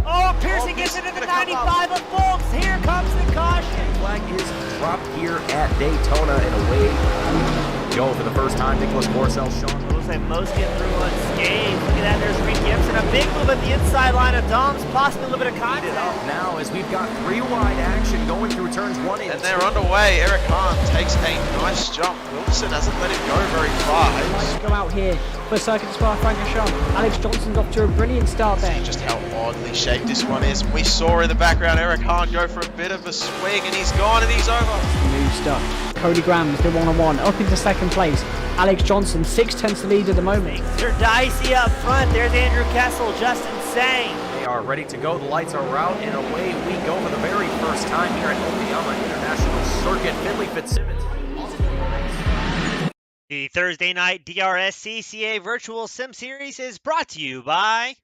Oh, Pearson gets into the 95 of Folks. Here comes the caution. Flag is dropped here at Daytona, and away go for the first time. Nicholas Morcel, Sean. Looks like most get through unscathed. Look at that, there's Reed Gibson. A big move at the inside line of Dom's, possibly a little bit of contact. Now, as we've got 3 wide action going through turns 1 and 2. And they're underway. Eric Hahn takes a nice jump. Wilson hasn't let him go very far. Let's go out here for Circuit Spa Francorchamps. Alex Johnson's off to a brilliant start there. Just how oddly shaped this one is. We saw in the background Eric Hahn go for a bit of a swing, and he's gone and he's over. New stuff. Cody Graham's the one-on-one up into second place. Alex Johnson 6/10 lead at the moment. They're dicey up front. There's Andrew Kessel, Justin Sang. They are ready to go. The lights are out, and away we go for the very first time here at Okayama International Circuit. Finley Fitzsimmons. The Thursday night DRSCCA Virtual Sim Series is brought to you by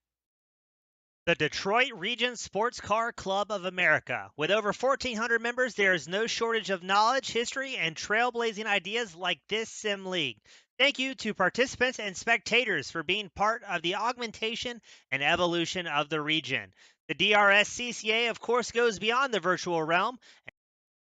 the Detroit Region Sports Car Club of America. With over 1,400 members, there is no shortage of knowledge, history, and trailblazing ideas like this sim league. Thank you to participants and spectators for being part of the augmentation and evolution of the region. The DRSCCA, of course, goes beyond the virtual realm.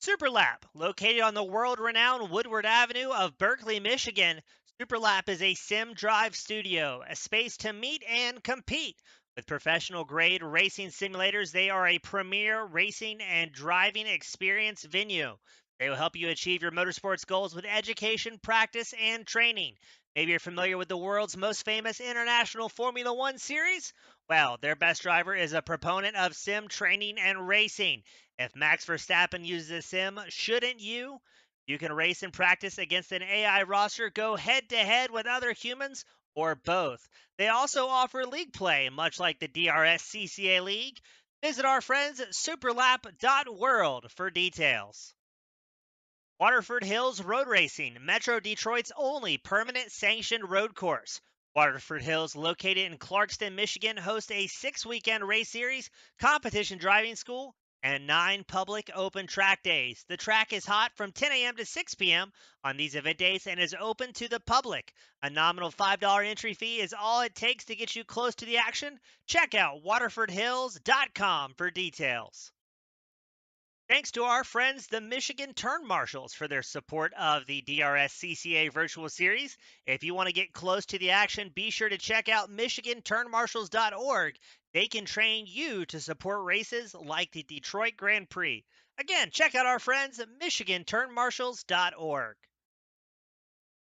Superlap, located on the world-renowned Woodward Avenue of Berkeley, Michigan. Superlap is a sim drive studio, a space to meet and compete. With professional-grade racing simulators, they are a premier racing and driving experience venue. They will help you achieve your motorsports goals with education, practice, and training. Maybe you're familiar with the world's most famous international Formula One series? Well, their best driver is a proponent of sim training and racing. If Max Verstappen uses a sim, shouldn't you? You can race and practice against an AI roster, go head-to-head with other humans, or both. They also offer league play, much like the DRSCCA League. Visit our friends at superlap.world for details. Waterford Hills Road Racing, Metro Detroit's only permanent sanctioned road course. Waterford Hills, located in Clarkston, Michigan, hosts a 6-weekend race series, competition driving school, and 9 public open track days. The track is hot from 10 a.m. to 6 p.m. on these event days and is open to the public. A nominal $5 entry fee is all it takes to get you close to the action. Check out waterfordhills.com for details. Thanks to our friends, the Michigan Turn Marshals, for their support of the DRSCCA Virtual Series. If you want to get close to the action, be sure to check out MichiganTurnMarshals.org. They can train you to support races like the Detroit Grand Prix. Again, check out our friends at MichiganTurnMarshals.org.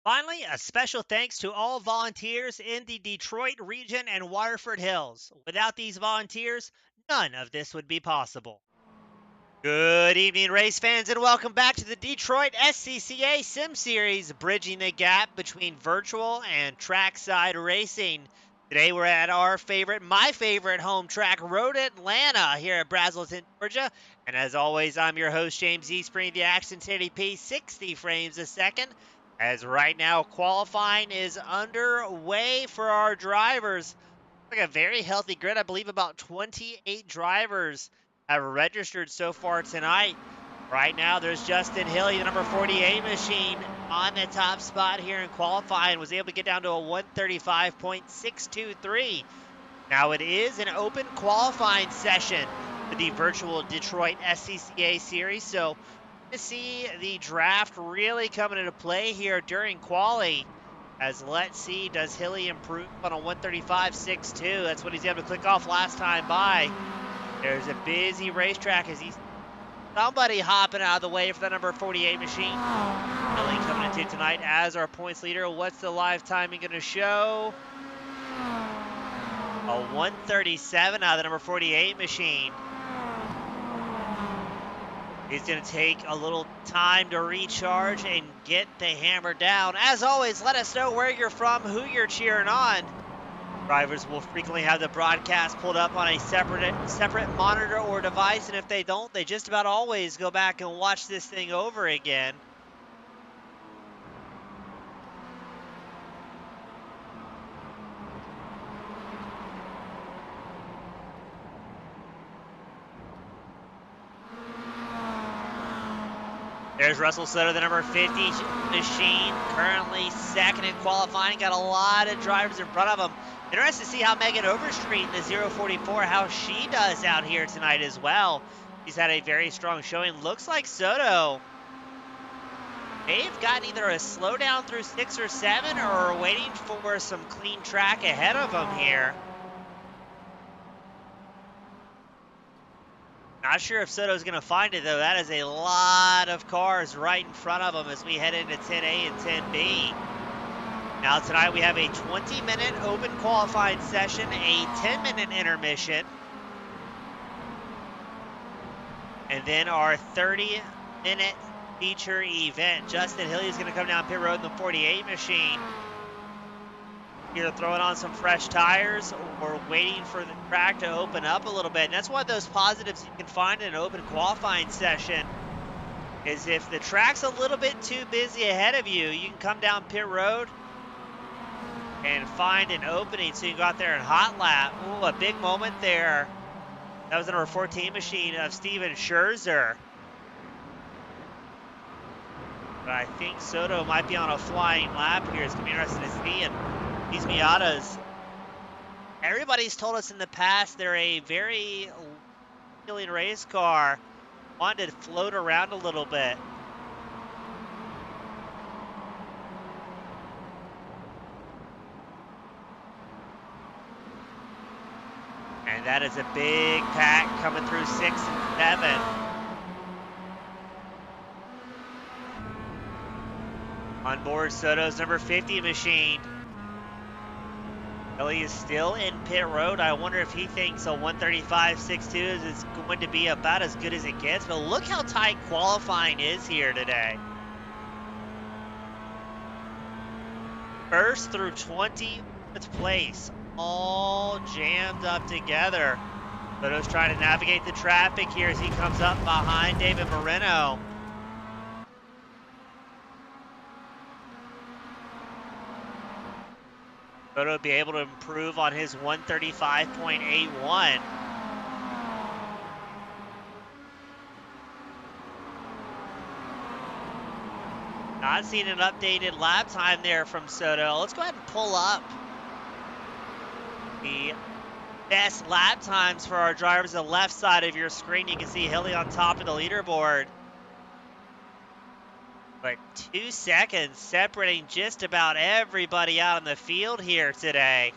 Finally, a special thanks to all volunteers in the Detroit region and Waterford Hills. Without these volunteers, none of this would be possible. Good evening, race fans, and welcome back to the Detroit SCCA Sim Series, bridging the gap between virtual and trackside racing. Today we're at my favorite home track, Road Atlanta, here at Braselton, Georgia. And as always, I'm your host, James East, bringing the action to 1080p, 60 frames a second. As right now, qualifying is underway for our drivers. Like a very healthy grid. I believe about 28 drivers have registered so far tonight. Right now, there's Justin Hill, the number 48 machine, on the top spot here in qualifying. Was able to get down to a 135.623. Now, it is an open qualifying session for the virtual Detroit SCCA series. So, to see the draft really coming into play here during quali. As let's see, does Hilly improve on a 135.62? That's what he's able to click off last time by. There's a busy racetrack as he's somebody hopping out of the way for the number 48 machine. Hilly coming into tonight as our points leader. What's the live timing going to show? A 137 out of the number 48 machine. He's going to take a little time to recharge and get the hammer down. As always, let us know where you're from, who you're cheering on. Drivers will frequently have the broadcast pulled up on a separate monitor or device, and if they don't, they just about always go back and watch this thing over again. There's Russell Sutter, the number 50 machine, currently second in qualifying. Got a lot of drivers in front of him. Interested to see how Megan Overstreet in the 044, how she does out here tonight as well. She's had a very strong showing. Looks like Soto, they've got either a slowdown through 6 or 7 or are waiting for some clean track ahead of them here. Not sure if Soto's going to find it, though. That is a lot of cars right in front of them as we head into 10A and 10B. Now tonight we have a 20-minute open qualifying session, a 10-minute intermission, and then our 30-minute feature event. Justin Hilly is going to come down pit road in the 48 machine. Either throwing on some fresh tires or waiting for the track to open up a little bit. And that's one of those positives you can find in an open qualifying session, is if the track's a little bit too busy ahead of you, you can come down pit road and find an opening so you can go out there and hot lap. Ooh, a big moment there. That was the number 14 machine of Steven Scherzer. But I think Soto might be on a flying lap here. It's going to be interesting to see. And these Miatas, everybody's told us in the past they're a very appealing race car. Wanted to float around a little bit. And that is a big pack coming through 6 and 7. On board Soto's number 50 machine. Billy is still in pit road. I wonder if he thinks a 135.62 is going to be about as good as it gets. But look how tight qualifying is here today. First through 20th place, all jammed up together. Soto's trying to navigate the traffic here as he comes up behind David Moreno. Soto will be able to improve on his 135.81. Not seeing an updated lap time there from Soto. Let's go ahead and pull up the best lap times for our drivers on the left side of your screen. You can see Hilly on top of the leaderboard. But 2 seconds separating just about everybody out in the field here today.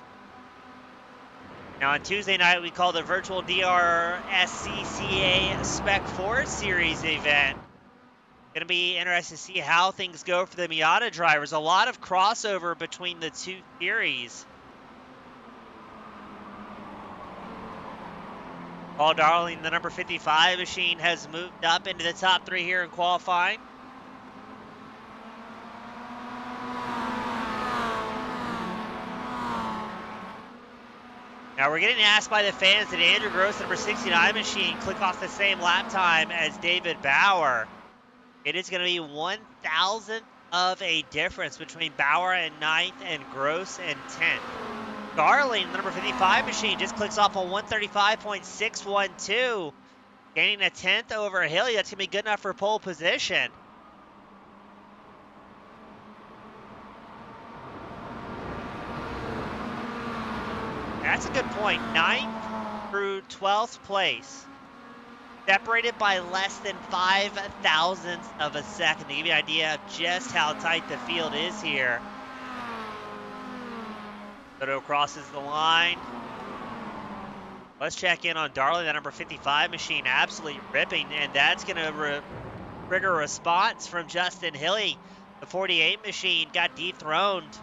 Now on Tuesday night, we call the virtual DRSCCA Spec 4 Series event. Going to be interesting to see how things go for the Miata drivers. A lot of crossover between the two series. Paul Darling, the number 55 machine, has moved up into the top 3 here in qualifying. Now we're getting asked by the fans that Andrew Gross, number 69 machine, click off the same lap time as David Bauer. It is going to be 1,000th of a difference between Bauer in 9th and Gross in 10th. Darling, the number 55 machine, just clicks off on 135.612, gaining a 10th over Hilly. That's going to be good enough for pole position. That's a good point. 9th through 12th place. Separated by less than 5 thousandths of a second to give you an idea of just how tight the field is here. Soto crosses the line. Let's check in on Darling, the number 55 machine, absolutely ripping, and that's going to trigger a response from Justin Hilly. The 48 machine got dethroned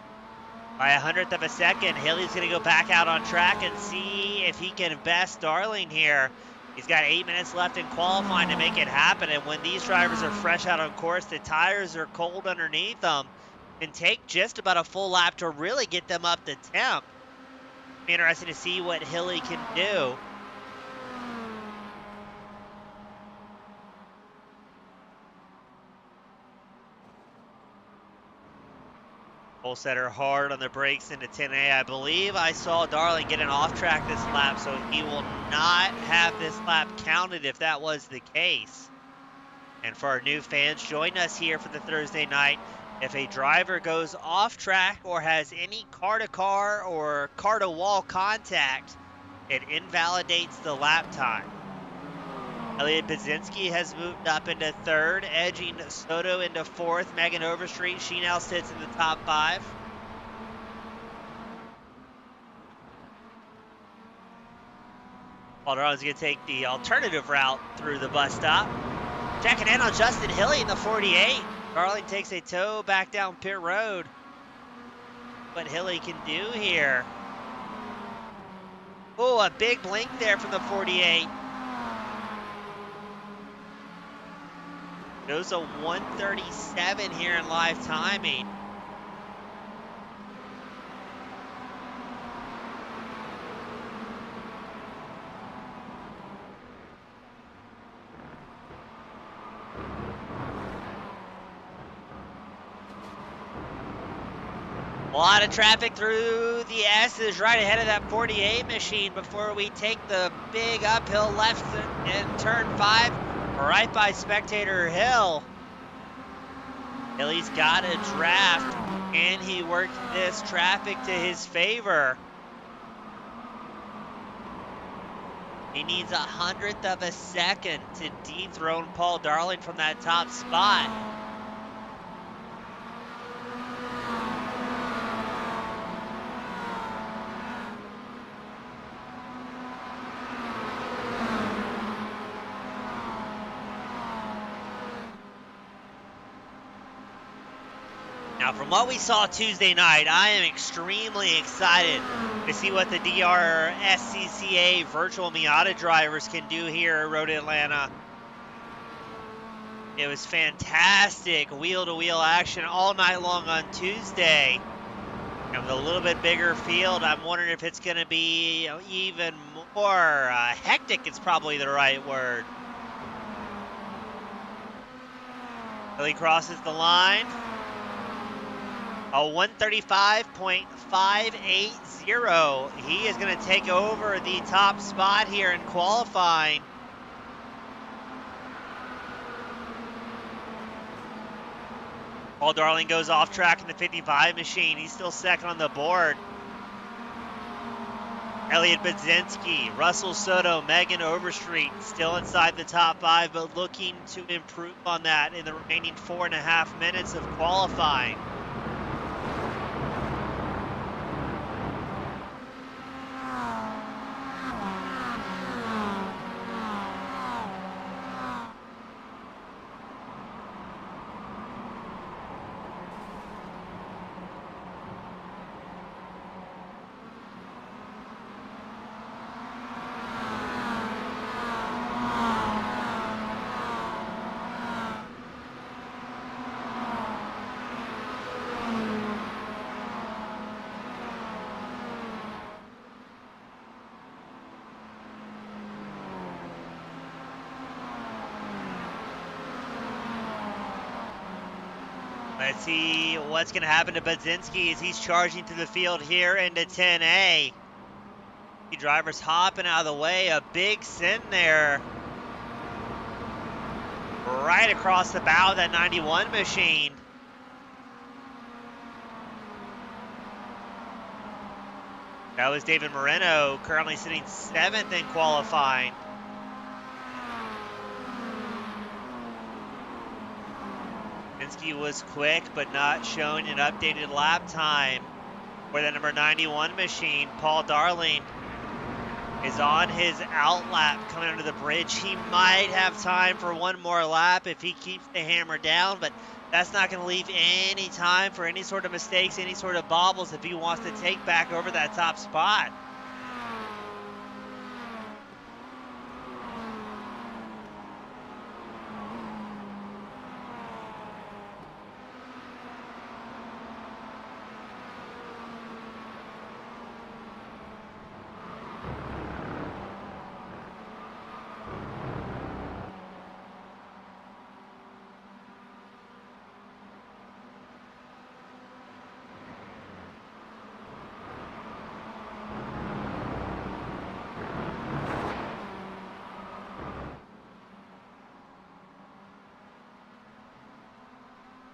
by 100th of a second. Hilly's going to go back out on track and see if he can best Darling here. He's got 8 minutes left in qualifying to make it happen, and when these drivers are fresh out on course, the tires are cold underneath them. It can take just about a full lap to really get them up to temp. It'll be interesting to see what Hilly can do. Pole setter hard on the brakes into 10A. I believe I saw Darling get an off track this lap, so he will not have this lap counted if that was the case. And for our new fans, join us here for the Thursday night If a driver goes off track or has any car-to-car or car-to-wall contact, it invalidates the lap time. Elliot Budzinski has moved up into third, edging Soto into fourth. Megan Overstreet, she now sits in the top 5. Paul Darling's going to take the alternative route through the bus stop. Checking in on Justin Hilly in the 48. Darling takes a tow back down pit road. What Hilly can do here. Oh, a big blink there from the 48. Goes a 137 here in live timing. A lot of traffic through the S's right ahead of that 48 machine before we take the big uphill left in turn 5, right by Spectator Hill. Hilly's got a draft, and he worked this traffic to his favor. He needs 1/100th of a second to dethrone Paul Darling from that top spot. Now, from what we saw Tuesday night, I am extremely excited to see what the DRSCCA virtual Miata drivers can do here at Road Atlanta. It was fantastic wheel-to-wheel action all night long on Tuesday. And with a little bit bigger field, I'm wondering if it's going to be even more hectic is probably the right word. Billy crosses the line. A 135.580. He is going to take over the top spot here in qualifying. Paul Darling goes off track in the 55 machine. He's still second on the board. Elliot Budzinski, Russell Soto, Megan Overstreet still inside the top 5, but looking to improve on that in the remaining 4.5 minutes of qualifying. Let's see what's going to happen to Budzinski as he's charging through the field here into 10A. The driver's hopping out of the way. A big sin there. Right across the bow of that 91 machine. That was David Moreno, currently sitting 7th in qualifying. Budzinski was quick, but not showing an updated lap time for the number 91 machine. Paul Darling is on his out lap coming under the bridge. He might have time for one more lap if he keeps the hammer down, but that's not going to leave any time for any sort of mistakes, any sort of bobbles if he wants to take back over that top spot.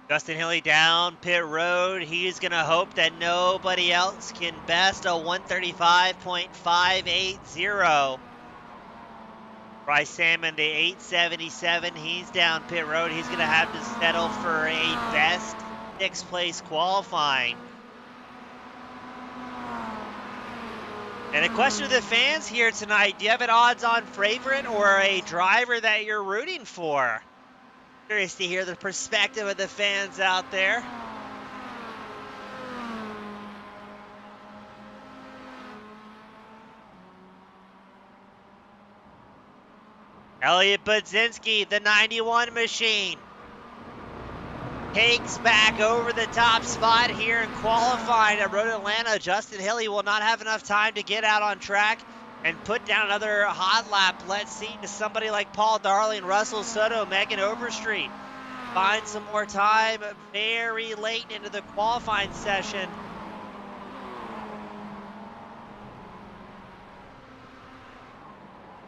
Justin Hilly down pit road. He's going to hope that nobody else can best a 135.580. Bryce Salmon, the 877, he's down pit road. He's going to have to settle for a best 6th place qualifying. And a question to the fans here tonight, do you have an odds-on favorite or a driver that you're rooting for? Curious to hear the perspective of the fans out there. Elliot Budzinski, the 91 machine, takes back over the top spot here in qualifying at Road Atlanta. Justin Hilly will not have enough time to get out on track and put down another hot lap. Let's see if somebody like Paul Darling, Russell Soto, Megan Overstreet find some more time very late into the qualifying session.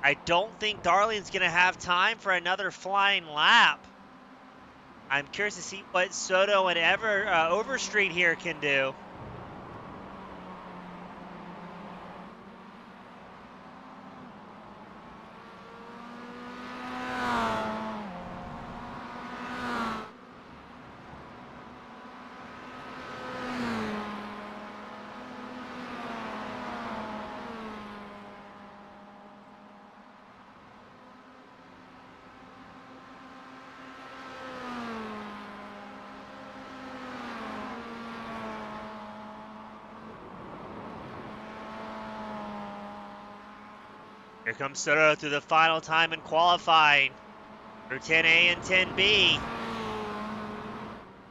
I don't think Darling's going to have time for another flying lap. I'm curious to see what Soto and Overstreet here can do. Here comes Soto through the final time in qualifying through 10A and 10B.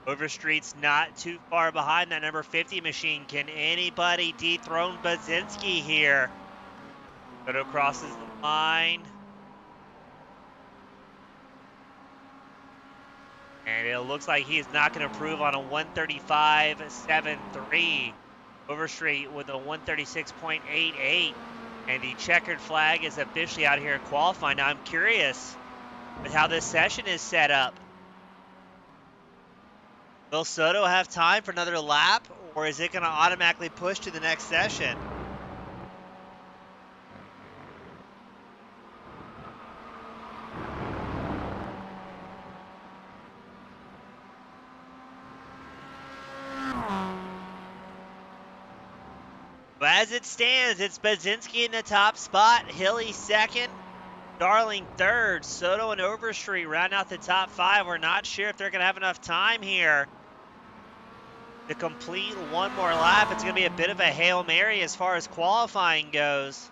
Overstreet's not too far behind that number 50 machine. Can anybody dethrone Budzinski here? Soto crosses the line. And it looks like he's not going to improve on a 135.73. Overstreet with a 136.88. And the checkered flag is officially out here in qualifying. Now I'm curious with how this session is set up. Will Soto have time for another lap, or is it going to automatically push to the next session? But as it stands, it's Budzinski in the top spot, Hilly second, Darling third, Soto and Overstreet round out the top 5. We're not sure if they're going to have enough time here to complete one more lap. It's going to be a bit of a Hail Mary as far as qualifying goes.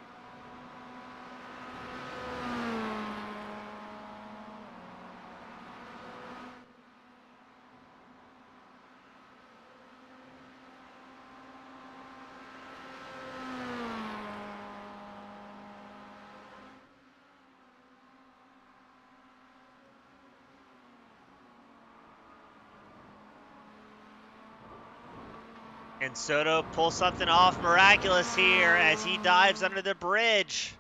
And Soto pulls something off miraculous here as he dives under the bridge.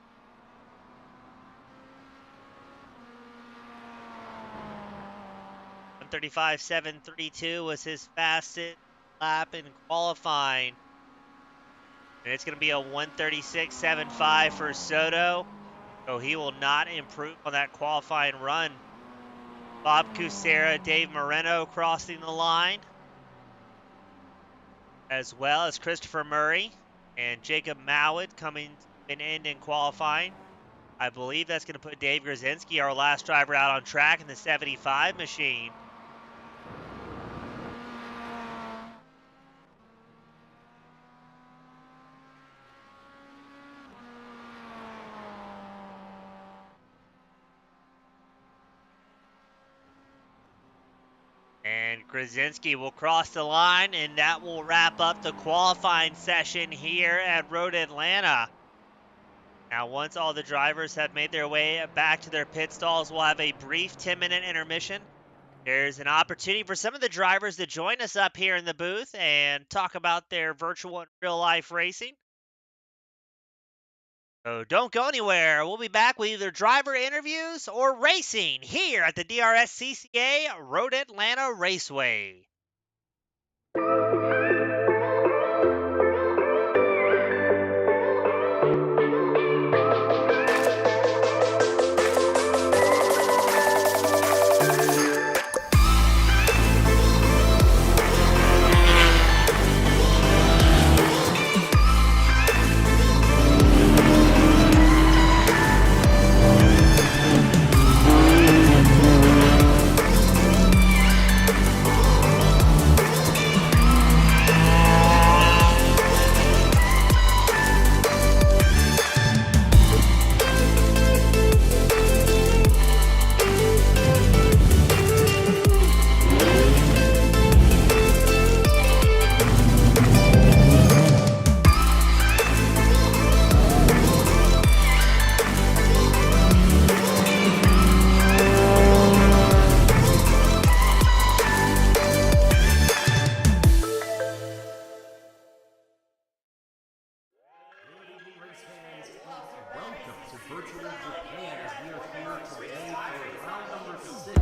.135.732 was his fastest lap in qualifying. And it's going to be a 136.75 for Soto. So he will not improve on that qualifying run. Bob Kucera, Dave Moreno crossing the line, as well as Christopher Murray and Jacob Mowat coming to an end in qualifying. I believe that's going to put Dave Grzinski, our last driver, out on track in the 75 machine. And Grzinski will cross the line, and that will wrap up the qualifying session here at Road Atlanta. Now, once all the drivers have made their way back to their pit stalls, we'll have a brief 10-minute intermission. There's an opportunity for some of the drivers to join us up here in the booth and talk about their virtual and real-life racing. So don't go anywhere. We'll be back with either driver interviews or racing here at the DRSCCA Road Atlanta Raceway.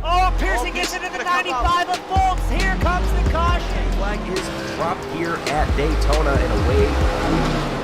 Oh, Pearson gets into the 95 of Folks. Here comes the caution. Flag is dropped here at Daytona, and away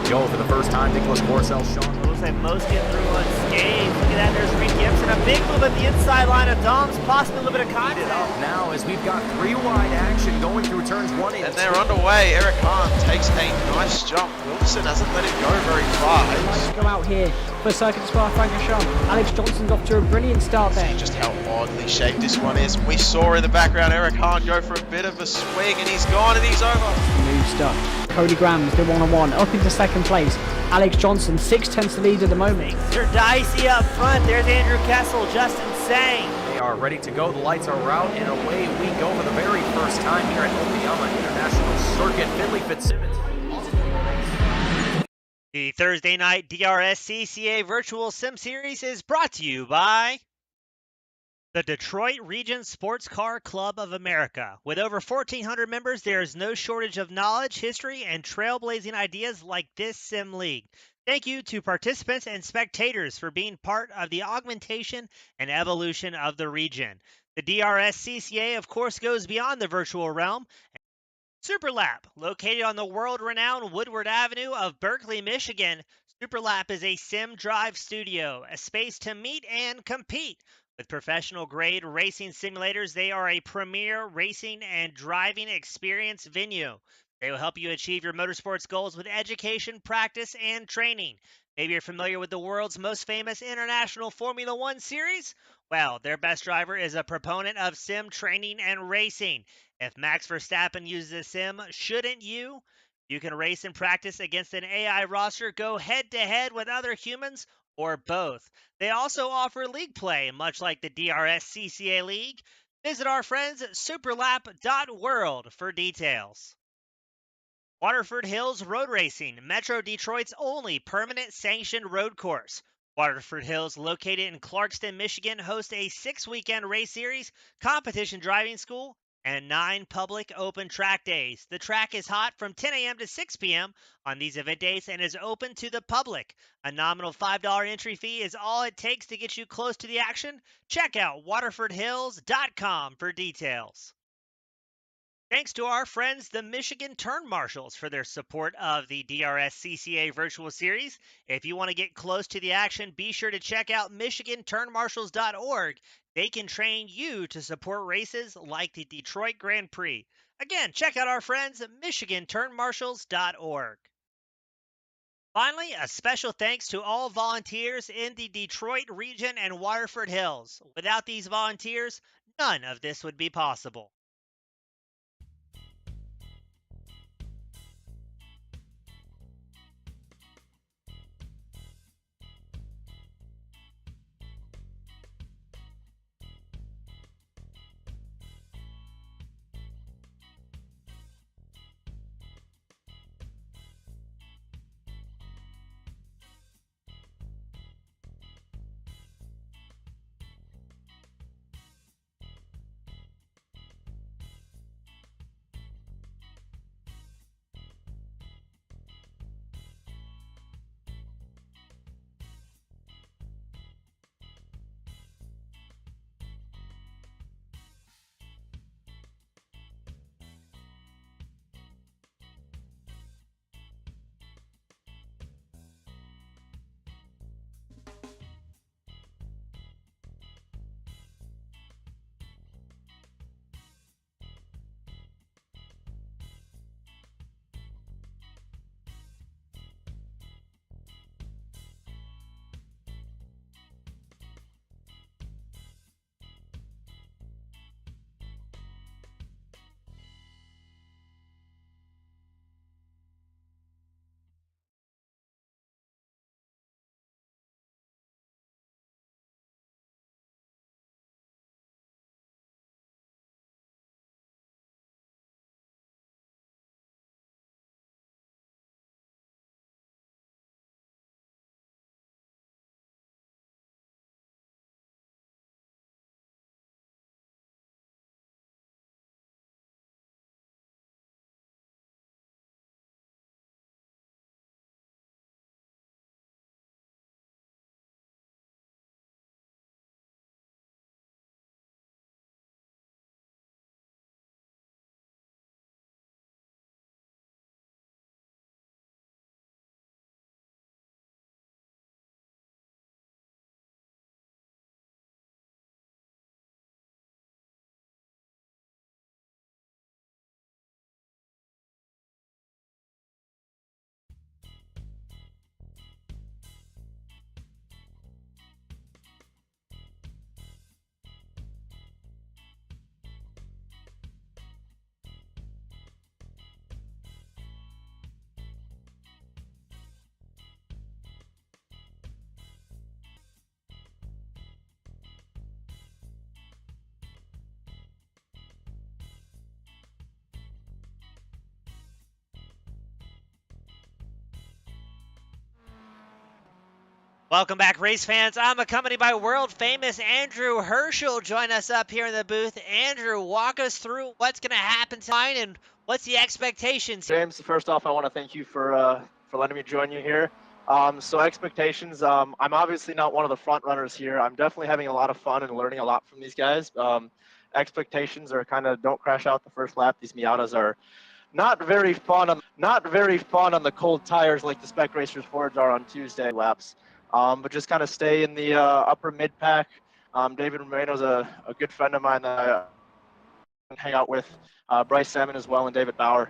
we go for the first time. Nicholas Borcel, Sean. Looks like most get through unscathed. Look at that, there's Reed Gibson. A big move at the inside line of Dom's, possibly a little bit of contact. Now, as we've got three wide action going through turns 1 and 2. And they're underway. Eric Hahn takes a nice jump. Wilson hasn't let him go very far. Let's go out here for Circuit Spa Francorchamps. Alex Johnson's off to a brilliant start there. Just how oddly shaped this one is. We saw in the background Eric Hahn go for a bit of a swing, and he's gone and he's over. New stuff. Cody Graham's the 1-on-1 up into second place. Alex Johnson 6/10 to lead at the moment. They're dicey up front. There's Andrew Kessel, Justin Sang. They are ready to go. The lights are out, and away we go for the very first time here at Okayama International Circuit. Finley Fitzsimmons. The Thursday night DRSCCA Virtual Sim Series is brought to you by the Detroit Region Sports Car Club of America. With over 1,400 members, there is no shortage of knowledge, history, and trailblazing ideas like this sim league. Thank you to participants and spectators for being part of the augmentation and evolution of the region. The DRSCCA, of course, goes beyond the virtual realm. Superlap, located on the world-renowned Woodward Avenue of Berkeley, Michigan, Superlap is a sim drive studio, a space to meet and compete. With professional-grade racing simulators, they are a premier racing and driving experience venue. They will help you achieve your motorsports goals with education, practice, and training. Maybe you're familiar with the world's most famous international Formula One series? Well, their best driver is a proponent of sim training and racing. If Max Verstappen uses a sim, shouldn't you? You can race and practice against an AI roster, go head-to-head with other humans, or both. They also offer league play, much like the DRSCCA League. Visit our friends at superlap.world for details. Waterford Hills Road Racing, Metro Detroit's only permanent sanctioned road course. Waterford Hills, located in Clarkston, Michigan, hosts a 6-weekend race series, competition driving school, and 9 public open track days. The track is hot from 10 a.m. to 6 p.m. on these event days and is open to the public. A nominal $5 entry fee is all it takes to get you close to the action. Check out waterfordhills.com for details. Thanks to our friends, the Michigan Turn Marshals, for their support of the DRSCCA Virtual Series. If you want to get close to the action, be sure to check out MichiganTurnMarshals.org. They can train you to support races like the Detroit Grand Prix. Again, check out our friends at MichiganTurnMarshals.org. Finally, a special thanks to all volunteers in the Detroit region and Waterford Hills. Without these volunteers, none of this would be possible. Welcome back, race fans. I'm accompanied by world-famous Andrew Herschel. Join us up here in the booth. Andrew, walk us through what's going to happen tonight and what's the expectations. James, first off, I want to thank you for letting me join you here. So expectations, I'm obviously not one of the front runners here. I'm definitely having a lot of fun and learning a lot from these guys. Expectations are kind of don't crash out the first lap. These Miatas are not very fun on the cold tires like the Spec Racers Fords are on Tuesday laps. But just kind of stay in the upper mid pack. David Moreno's a good friend of mine that I hang out with. Bryce Salmon as well and David Bauer.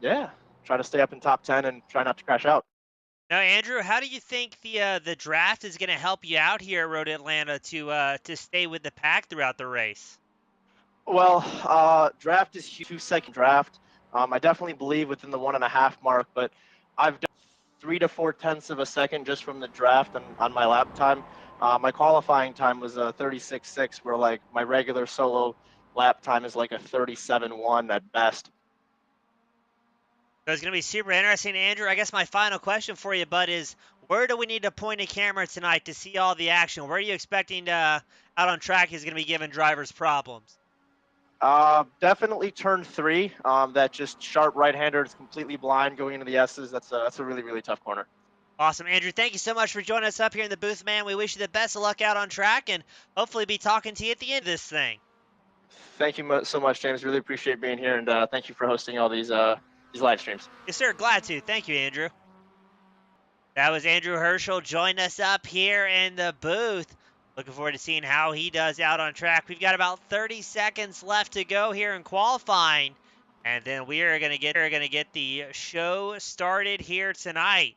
Yeah, try to stay up in top 10 and try not to crash out. Now, Andrew, how do you think the draft is going to help you out here at Road Atlanta to stay with the pack throughout the race? Well, draft is huge. 2-second draft. I definitely believe within the 1.5 mark, but I've done 3 to 4 tenths of a second just from the draft and on my lap time. My qualifying time was a 36.6, where like my regular solo lap time is like a 37.1 at best. So it's going to be super interesting, Andrew. I guess my final question for you, bud, is where do we need to point a camera tonight to see all the action? Where are you expecting out on track is going to be giving drivers problems? Definitely turn 3. That just sharp right-hander is completely blind going into the S's. That's a really, really tough corner. Awesome, Andrew. Thank you so much for joining us up here in the booth, man. We wish you the best of luck out on track and hopefully be talking to you at the end of this thing. Thank you so much, James. Really appreciate being here, and thank you for hosting all these live streams. Yes, sir. Glad to. Thank you, Andrew. That was Andrew Herschel joining us up here in the booth. Looking forward to seeing how he does out on track. We've got about 30 seconds left to go here in qualifying, and then we are going to get the show started here tonight.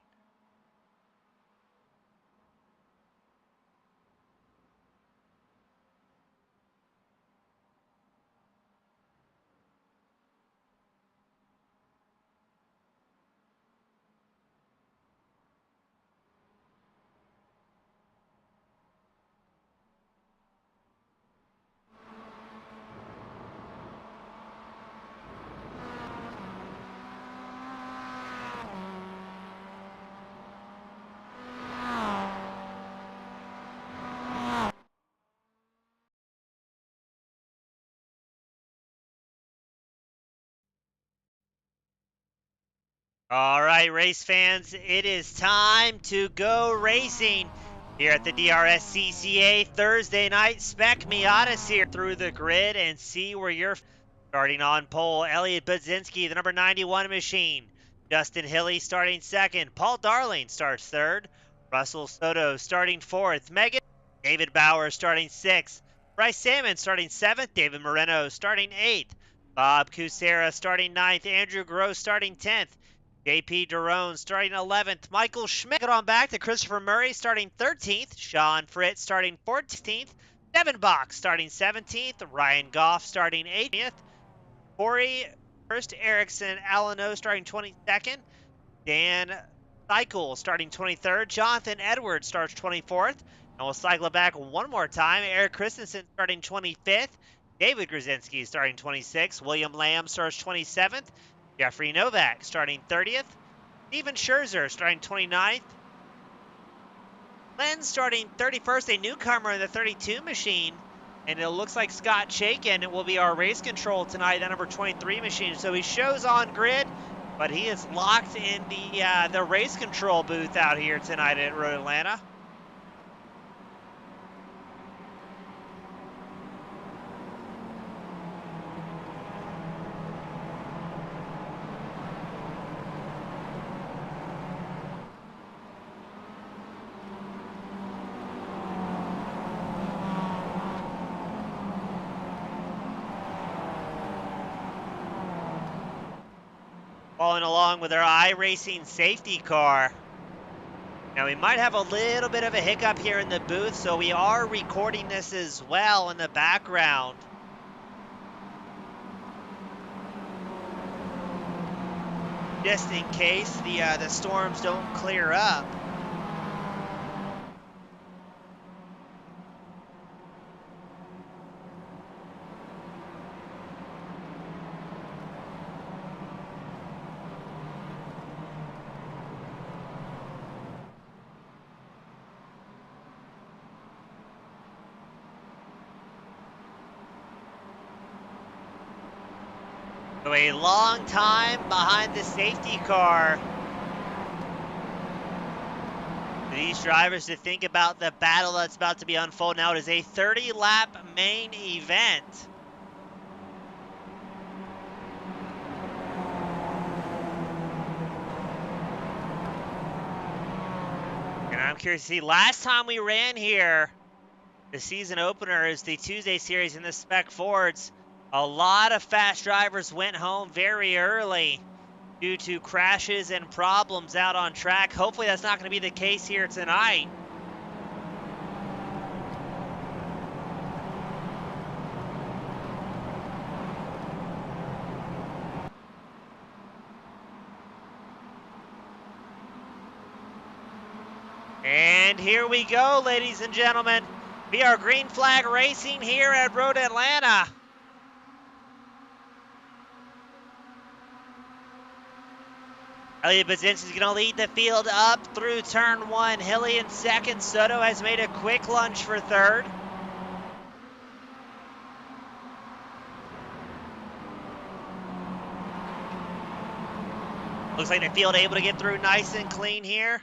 All right, race fans, it is time to go racing here at the DRSCCA Thursday night Spec Miatas here through the grid and see where you're starting on pole. Elliot Budzinski, the number 91 machine. Justin Hilley starting second. Paul Darling starts third. Russell Soto starting fourth. David Bauer starting sixth. Bryce Salmon starting seventh. David Moreno starting eighth. Bob Kucera starting ninth. Andrew Gross starting 10th. JP Derone starting 11th. Michael Schmidt on back to Christopher Murray starting 13th. Sean Fritz starting 14th. Devin Bach starting 17th. Ryan Goff starting 80th. Corey first. Erickson Alano starting 22nd. Dan Cycle starting 23rd. Jonathan Edwards starts 24th. And we'll cycle it back one more time. Eric Christensen starting 25th. David Grzinski starting 26th. William Lamb starts 27th. Jeffrey Novak starting 30th. Steven Scherzer starting 29th. Len starting 31st, a newcomer in the 32 machine. And it looks like Scott Chaikin will be our race control tonight, that number 23 machine. So he shows on grid, but he is locked in the race control booth out here tonight at Road Atlanta. Following along with our iRacing safety car. Now we might have a little bit of a hiccup here in the booth, so we are recording this as well in the background. Just in case the storms don't clear up. So a long time behind the safety car. These drivers to think about the battle that's about to be unfolding now. It is a 30-lap main event. And I'm curious to see, last time we ran here, the season opener is the Tuesday series in the Spec Fords. A lot of fast drivers went home very early due to crashes and problems out on track. Hopefully that's not going to be the case here tonight. And here we go, ladies and gentlemen. We are green flag racing here at Road Atlanta. Elliot Bazinski's going to lead the field up through turn one. Hilly in second. Soto has made a quick lunge for third. Looks like the field able to get through nice and clean here.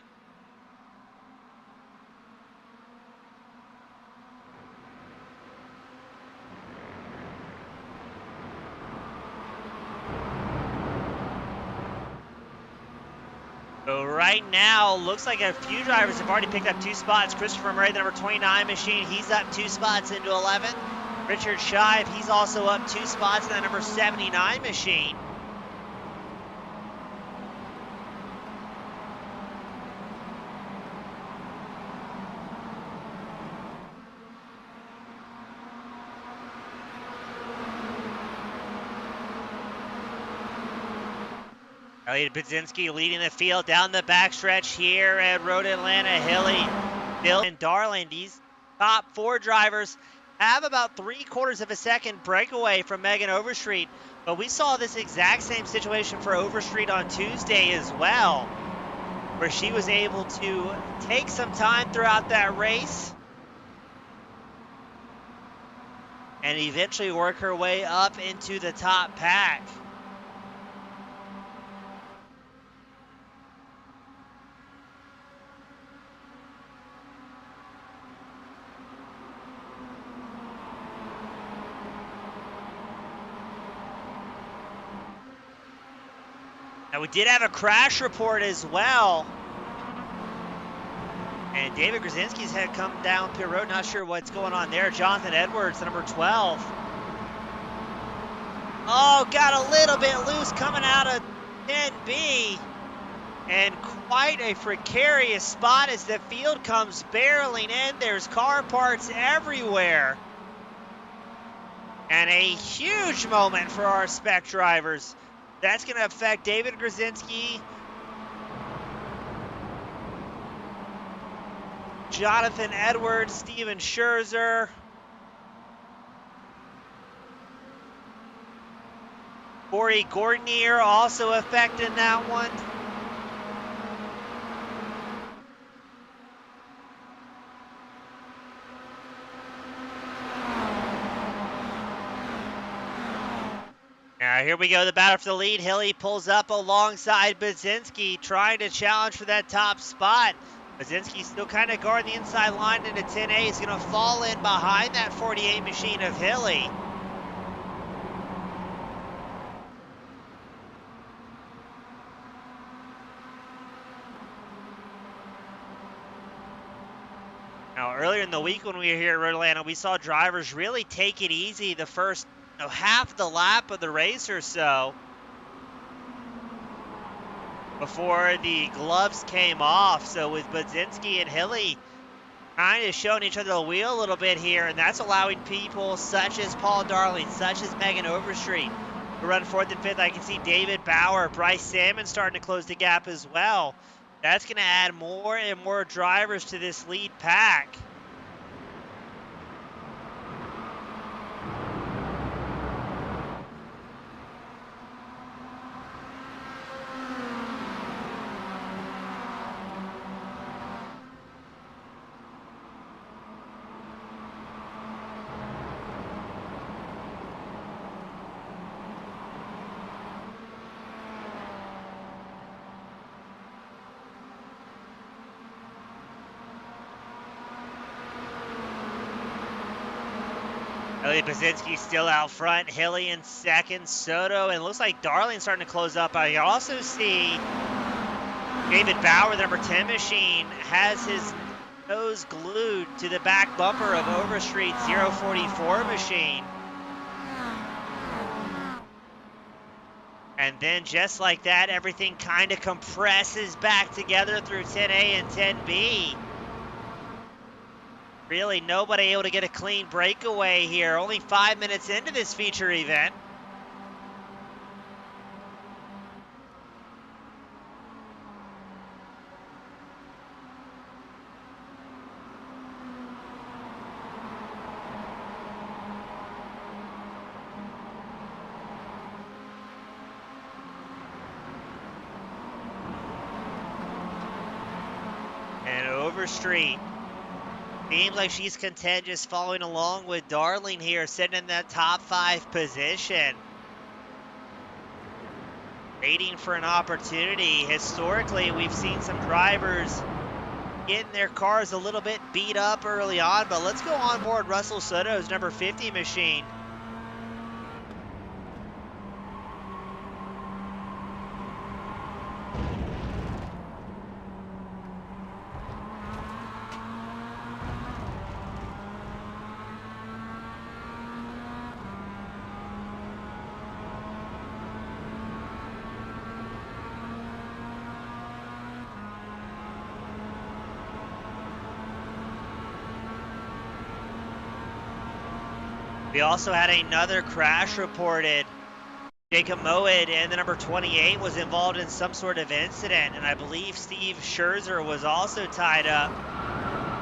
So right now, looks like a few drivers have already picked up 2 spots. Christopher Murray, the number 29 machine, he's up 2 spots into 11th. Richard Shive, he's also up 2 spots in the number 79 machine. Elliot Budzinski leading the field down the backstretch here at Road Atlanta. Hilly, Bill, and Darling. These top 4 drivers have about 3/4 of a second breakaway from Megan Overstreet. But we saw this exact same situation for Overstreet on Tuesday as well, where she was able to take some time throughout that race and eventually work her way up into the top pack. Now we did have a crash report as well. And David Grzinski's had come down pit road. Not sure what's going on there. Jonathan Edwards, the number 12. Oh, got a little bit loose coming out of 10B. And quite a precarious spot as the field comes barreling in. There's car parts everywhere. And a huge moment for our spec drivers. That's going to affect David Grzinski, Jonathan Edwards, Steven Scherzer, Corey Gordonier also affecting that one. Now here we go, the battle for the lead. Hilly pulls up alongside Budzinski, trying to challenge for that top spot. Budzinski still kind of guarding the inside line into 10A. He's going to fall in behind that 48 machine of Hilly. Now earlier in the week when we were here at Road Atlanta, we saw drivers really take it easy the first half the lap of the race or so before the gloves came off. So with Budzinski and Hilly kind of showing each other the wheel a little bit here, and that's allowing people such as Paul Darling, such as Megan Overstreet to run 4th and 5th. I can see David Bauer, Bryce Salmon starting to close the gap as well. That's going to add more and more drivers to this lead pack. Elliot Basinski still out front. Hilly in second. Soto, and it looks like Darling starting to close up. I also see David Bauer, the number 10 machine, has his nose glued to the back bumper of Overstreet's 044 machine. And then just like that, everything kind of compresses back together through 10A and 10B. Really nobody able to get a clean breakaway here. Only 5 minutes into this feature event. And Overstreet seems like she's content just following along with Darling here, sitting in that top 5 position. Waiting for an opportunity. Historically, we've seen some drivers getting their cars a little bit beat up early on, but let's go on board Russell Soto's number 50 machine. We also had another crash reported. Jacob Moed and the number 28 was involved in some sort of incident, and I believe Steve Scherzer was also tied up.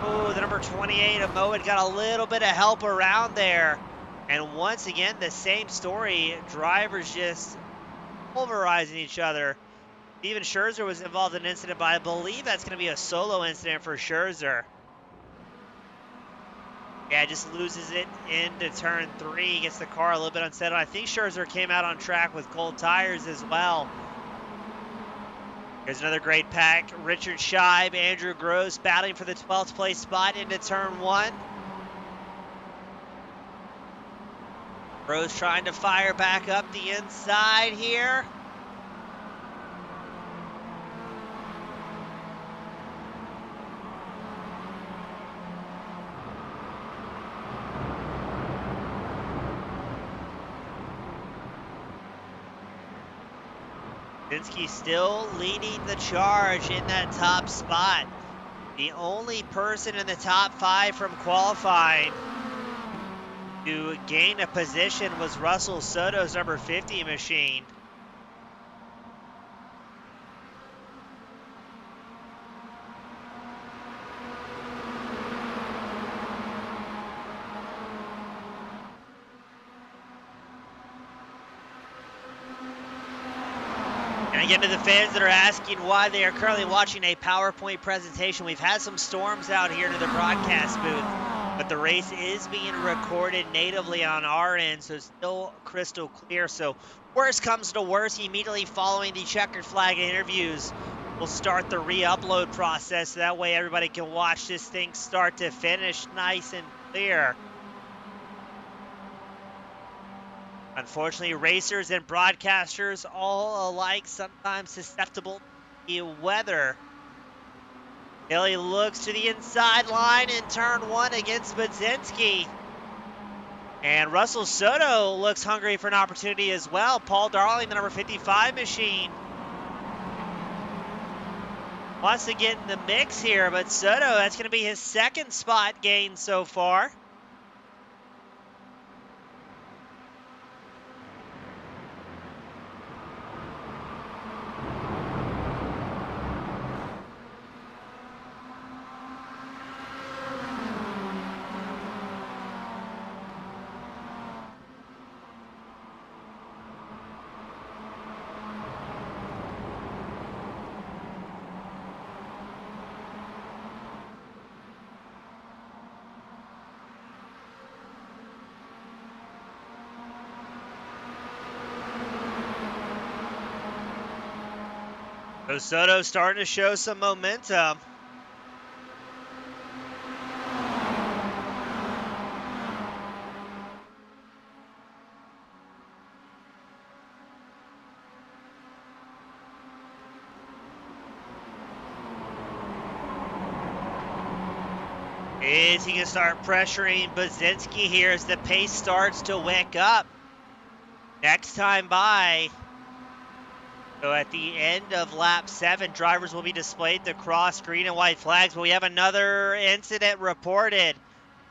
Oh, the number 28 of Moed got a little bit of help around there. And once again, the same story. Drivers just pulverizing each other. Steven Scherzer was involved in an incident, but I believe that's going to be a solo incident for Scherzer. Yeah, just loses it into turn 3, gets the car a little bit unsettled. I think Scherzer came out on track with cold tires as well. Here's another great pack. Richard Scheib, Andrew Gross battling for the 12th place spot into turn 1. Gross trying to fire back up the inside here. Basinski still leading the charge in that top spot. The only person in the top 5 from qualifying to gain a position was Russell Soto's number 50 machine. And again, to the fans that are asking why they are currently watching a PowerPoint presentation, we've had some storms out here to the broadcast booth, but the race is being recorded natively on our end, so it's still crystal clear. So worst comes to worst, immediately following the checkered flag interviews, we'll start the re-upload process. So that way everybody can watch this thing start to finish nice and clear. Unfortunately, racers and broadcasters all alike sometimes susceptible to weather. Hilly looks to the inside line in turn 1 against Basinski. And Russell Soto looks hungry for an opportunity as well. Paul Darling, the number 55 machine, wants to get in the mix here, but Soto, that's going to be his 2nd spot gain so far. So Soto starting to show some momentum. Is he going to start pressuring Bazinski here as the pace starts to wick up? Next time by. So at the end of lap 7, drivers will be displayed the cross green and white flags. But we have another incident reported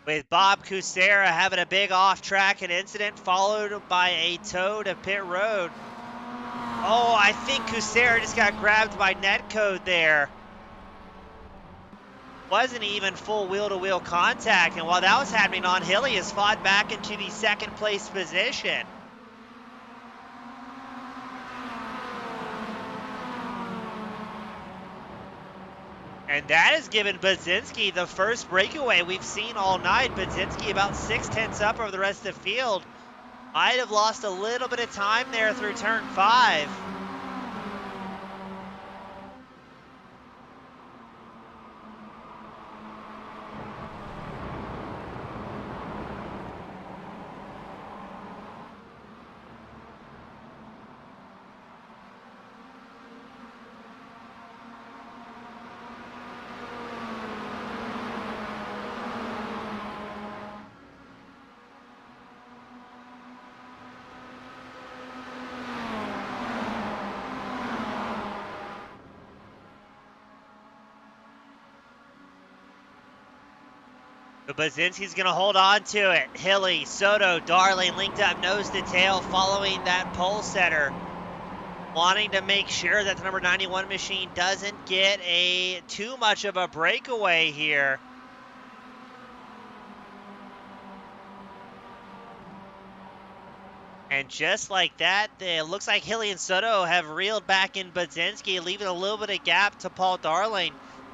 with Bob Kucera having a big off-track incident followed by a tow to pit road. Oh, I think Kucera just got grabbed by netcode there. Wasn't even full wheel-to-wheel contact, and while that was happening on, Hilly has fought back into the second place position. And that has given Bazinski the first breakaway we've seen all night. Bazinski about 6/10 up over the rest of the field. Might have lost a little bit of time there through turn 5. Bazinski's going to hold on to it. Hilly, Soto, Darling linked up nose to tail following that pole setter. Wanting to make sure that the number 91 machine doesn't get too much of a breakaway here. And just like that, it looks like Hilly and Soto have reeled back in Bazinski, leaving a little bit of gap to Paul Darling.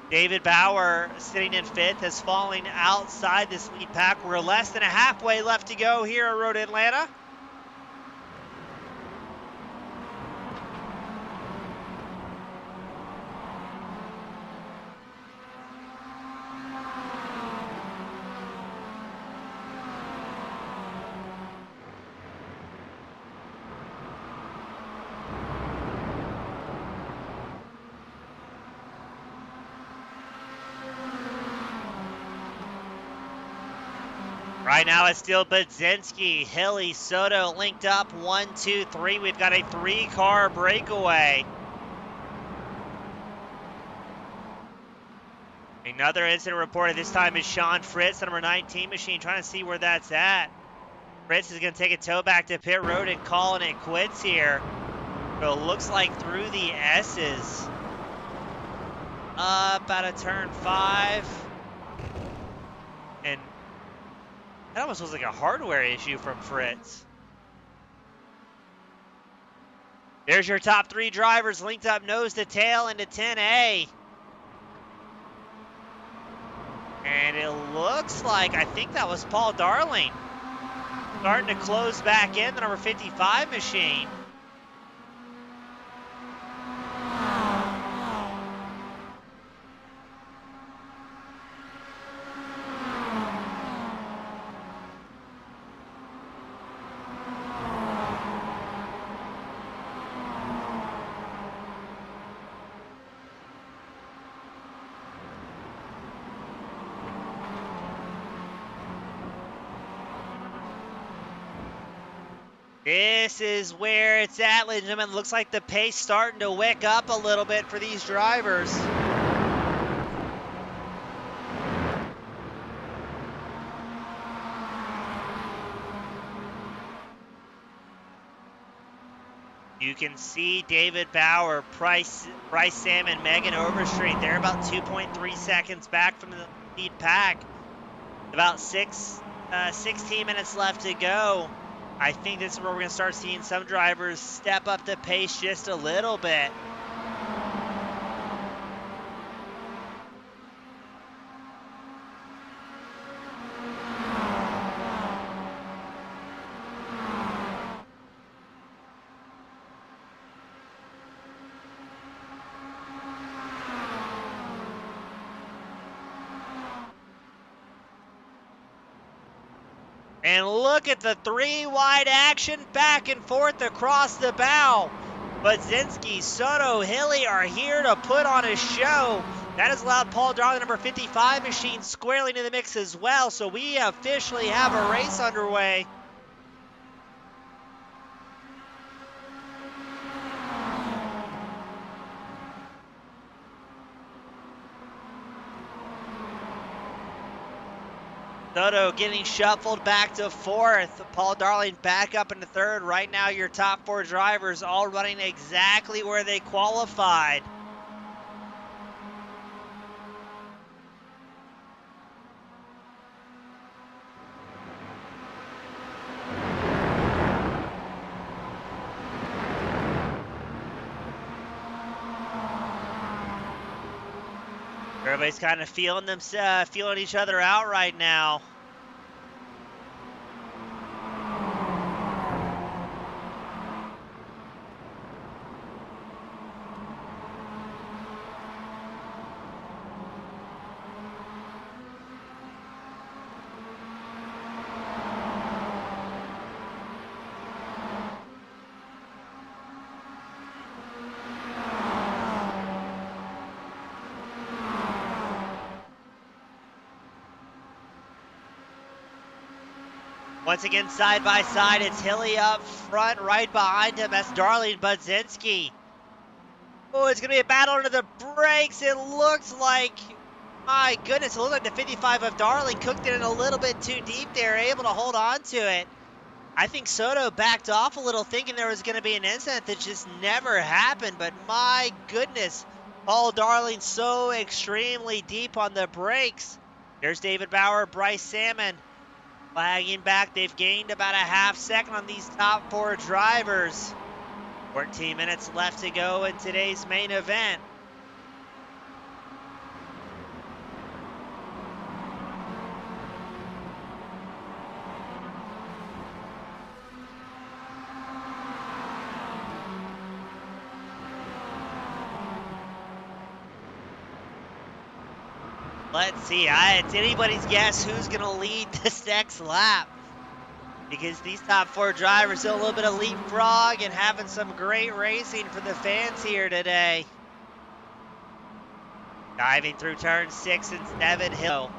David Bauer, sitting in 5th, is falling outside this lead pack. We're less than a halfway left to go here at Road Atlanta. Right now it's still Bazinski, Hilly, Soto linked up 1, 2, 3. We've got a 3-car breakaway. Another incident reported. This time is Sean Fritz, the number 19 machine, trying to see where that's at. Fritz is going to take a tow back to pit road and calling it quits here. So it looks like through the S's. Up out of turn 5. And that almost was like a hardware issue from Fritz. There's your top 3 drivers linked up nose to tail into 10A. And it looks like, I think that was Paul Darling starting to close back in, the number 55 machine. This is where it's at, ladies and gentlemen. Looks like the pace starting to wick up a little bit for these drivers. You can see David Bauer, Bryce Salmon, Megan Overstreet. They're about 2.3 seconds back from the lead pack. About 16 minutes left to go. I think this is where we're going to start seeing some drivers step up the pace just a little bit. And look at the 3-wide action back and forth across the bow. Bazinski, Soto, Hilly are here to put on a show. That has allowed Paul Darling, number 55 machine, squarely into the mix as well. So we officially have a race underway. Soto getting shuffled back to fourth. Paul Darling back up into third. Right now, your top four drivers all running exactly where they qualified. Everybody's kind of feeling each other out right now. Once again, side by side, it's Hilly up front, right behind him. That's Darling Budzinski. Oh, it's going to be a battle under the brakes. It looks like, my goodness, it looked like the 55 of Darling cooked it in a little bit too deep there, able to hold on to it. I think Soto backed off a little, thinking there was going to be an incident that just never happened. But my goodness, Paul Darling so extremely deep on the brakes. There's David Bauer, Bryce Salmon. Lagging back, they've gained about a half second on these top four drivers. 14 minutes left to go in today's main event. Let's see, it's anybody's guess who's going to lead this next lap. Because these top four drivers do a little bit of leapfrog and having some great racing for the fans here today. Diving through turns 6 and 7, Hill.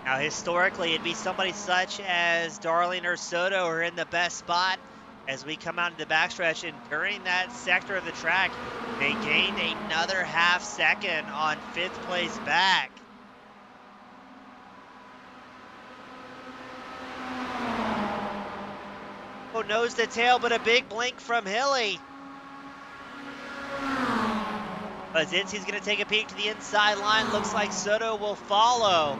Now historically, it'd be somebody such as Darling or Soto who are in the best spot as we come out into the backstretch, and during that sector of the track, they gained another half second on 5th place back. Oh, nose to tail, but a big blink from Hilly. Budzinski's going to take a peek to the inside line. Looks like Soto will follow.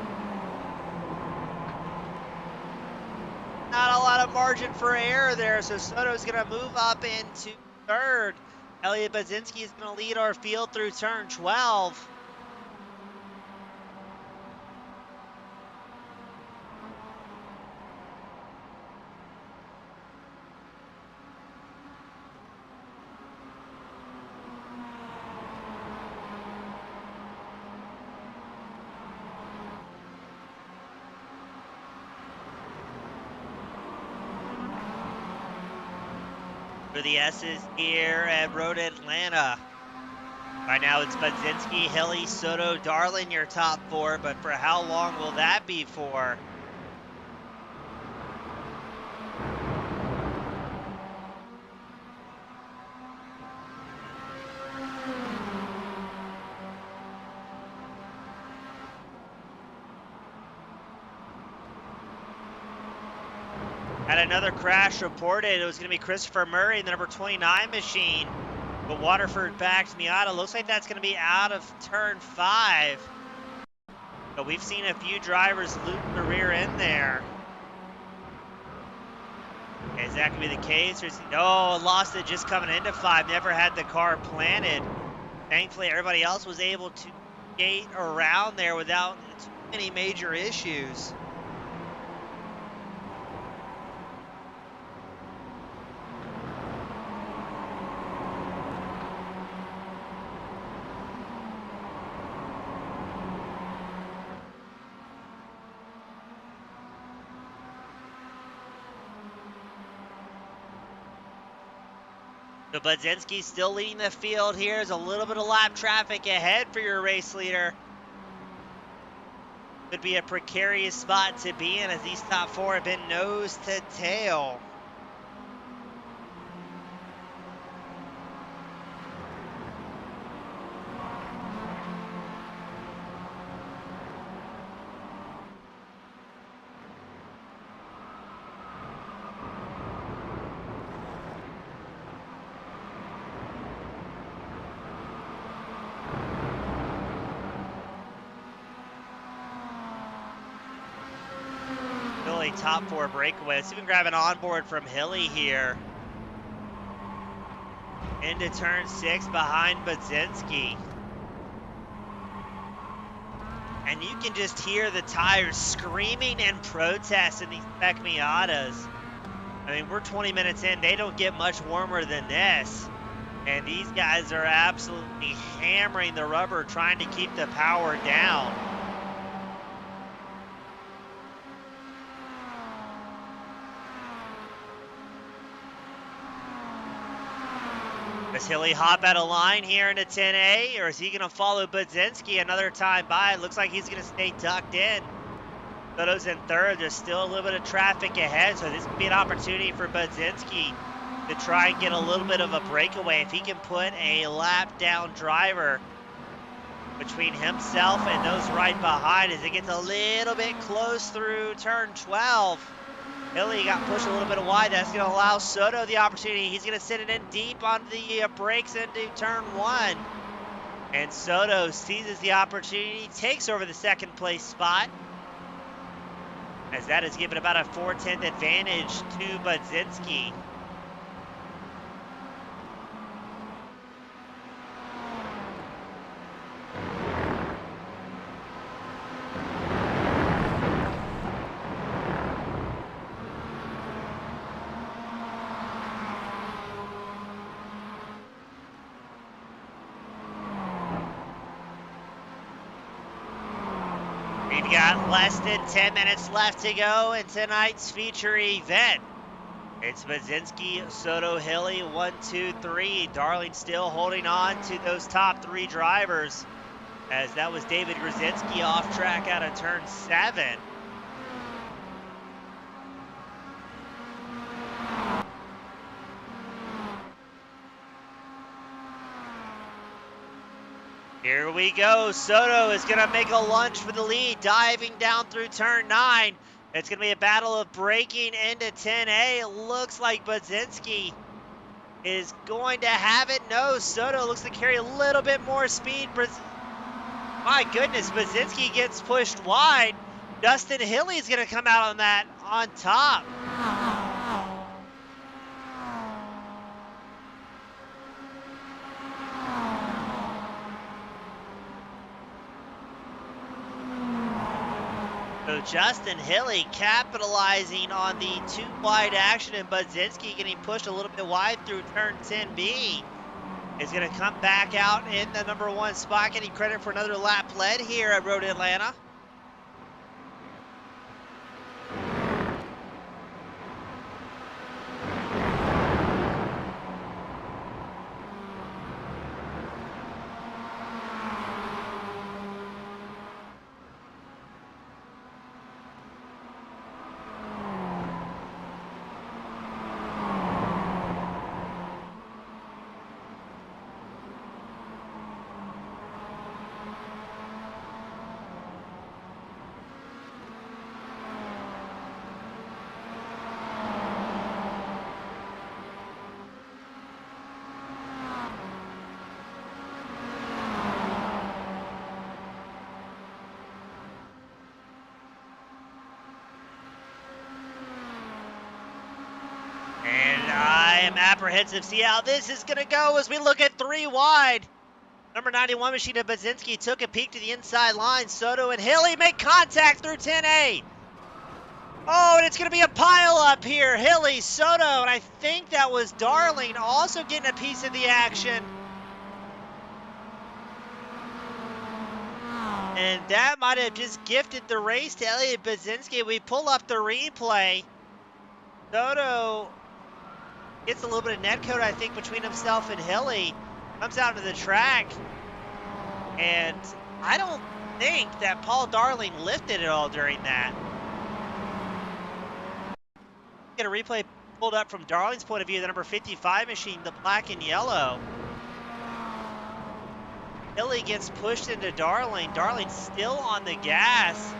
Not a lot of margin for error there, so Soto's going to move up into third. Elliot Budzinski is going to lead our field through turn 12. For the S's here at Road Atlanta. Right now it's Budzinski, Hilly, Soto, Darling, your top four, but for how long will that be for? Had another crash reported. It was going to be Christopher Murray in the number 29 machine. But Waterford backed Miata. Looks like that's going to be out of turn 5. But we've seen a few drivers loop the rear end there. Okay, is that going to be the case? Or lost it just coming into 5. Never had the car planted. Thankfully, everybody else was able to skate around there without too many major issues. So Budzinski still leading the field here. There's a little bit of lap traffic ahead for your race leader. Could be a precarious spot to be in as these top four have been nose to tail. Top four breakaway. Let's even grab an onboard from Hilly here. Into turn 6 behind Budzinski. And you can just hear the tires screaming and protest in these Spec Miatas. I mean, we're 20 minutes in. They don't get much warmer than this. And these guys are absolutely hammering the rubber, trying to keep the power down. Does Hilly hop out of line here into 10A, or is he going to follow Budzinski another time by? It looks like he's going to stay tucked in. Soto's in third. There's still a little bit of traffic ahead, so this could be an opportunity for Budzinski to try and get a little bit of a breakaway. If he can put a lap down driver between himself and those right behind as it gets a little bit close through turn 12. Hilly got pushed a little bit wide. That's going to allow Soto the opportunity. He's going to send it in deep on the brakes into turn 1. And Soto seizes the opportunity, takes over the second place spot, as that is given about a 4/10 advantage to Budzinski. We've got less than 10 minutes left to go in tonight's feature event. It's Budzinski, Soto, Hilly, 1, 2, 3. Darling still holding on to those top 3 drivers, as that was David Grzinski off track out of turn 7. Here we go. Soto is going to make a lunge for the lead, diving down through turn 9. It's going to be a battle of breaking into 10A. It looks like Budzinski is going to have it. No, Soto looks to carry a little bit more speed. My goodness, Budzinski gets pushed wide. Dustin Hilly is going to come out on that on top. So Justin Hilly capitalizing on the too wide action, and Budzinski getting pushed a little bit wide through turn 10B is going to come back out in the number 1 spot, getting credit for another lap led here at Road Atlanta. I am apprehensive. See how this is going to go as we look at 3 wide. Number 91 machine of Budzinski took a peek to the inside line. Soto and Hilly make contact through 10A. Oh, and it's going to be a pile up here. Hilly, Soto, and I think that was Darling also getting a piece of the action. And that might have just gifted the race to Elliot Budzinski. We pull up the replay. Soto Gets a little bit of net code, I think, between himself and Hilly. Comes out to the track. And I don't think that Paul Darling lifted at all during that. Get a replay pulled up from Darling's point of view, the number 55 machine, the black and yellow. Hilly gets pushed into Darling. Darling's still on the gas.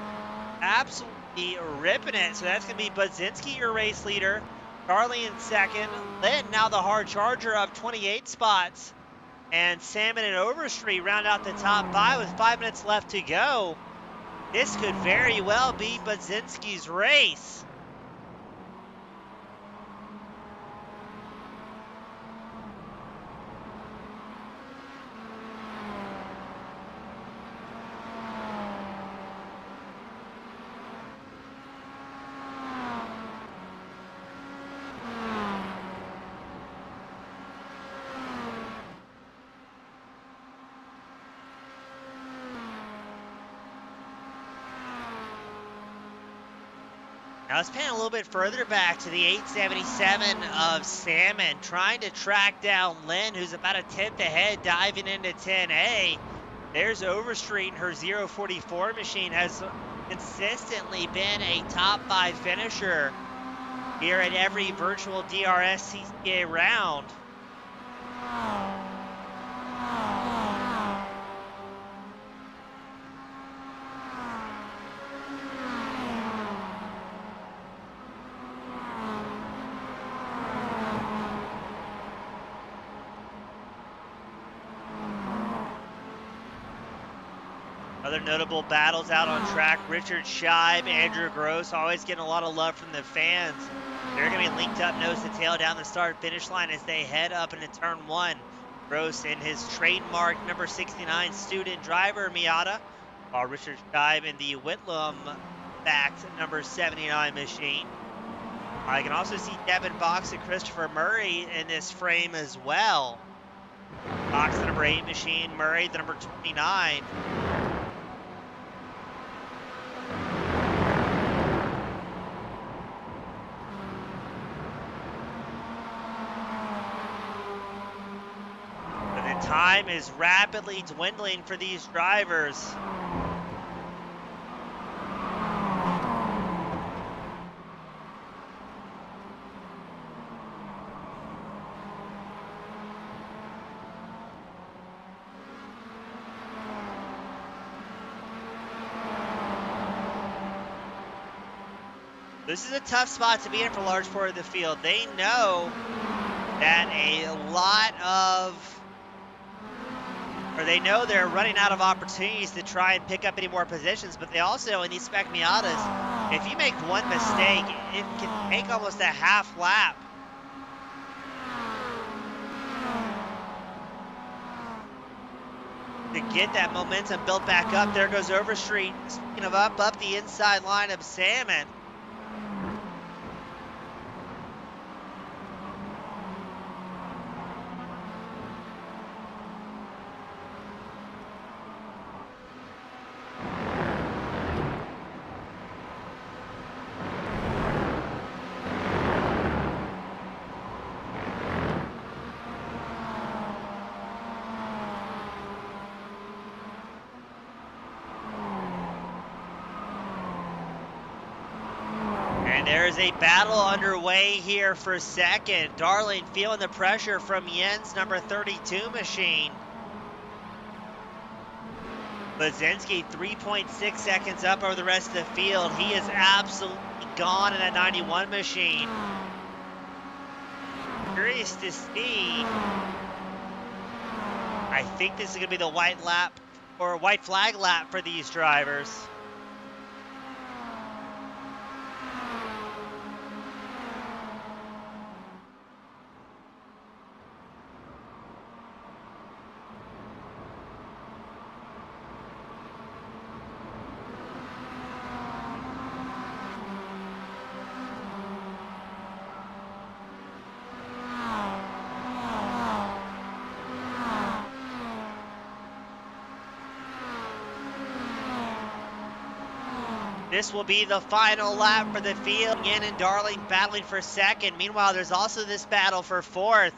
Absolutely ripping it. So that's going to be Budzinski, your race leader. Darling in second. Lynn, now the hard charger, up 28 spots. And Salmon and Overstreet round out the top 5 with 5 minutes left to go. This could very well be Budzinski's race. Now let's pan a little bit further back to the 877 of Salmon, trying to track down Lynn, who's about a 10th ahead, diving into 10A. There's Overstreet, and her 044 machine has consistently been a top 5 finisher here at every virtual DRSCCA round. Other notable battles out on track, Richard Scheib, Andrew Gross, always getting a lot of love from the fans. They're going to be linked up nose to tail down the start-finish line as they head up into turn 1. Gross in his trademark number 69 student driver Miata, while Richard Scheib in the Whitlam-backed number 79 machine. I can also see Devin Box and Christopher Murray in this frame as well. Box the number 8 machine, Murray the number 29. Time is rapidly dwindling for these drivers. This is a tough spot to be in for a large part of the field. They know that they know they're running out of opportunities to try and pick up any more positions, but they also, in these spec Miatas, if you make one mistake, it can take almost a half lap. To get that momentum built back up. There goes Overstreet, speaking of up the inside line of Salmon. There's a battle underway here for second. Darling feeling the pressure from Jens' number 32 machine. Budzinski 3.6 seconds up over the rest of the field. He is absolutely gone in that 91 machine. Curious to see. I think this is going to be the white flag lap for these drivers. This will be the final lap for the field. Yen and Darling battling for second. Meanwhile, there's also this battle for fourth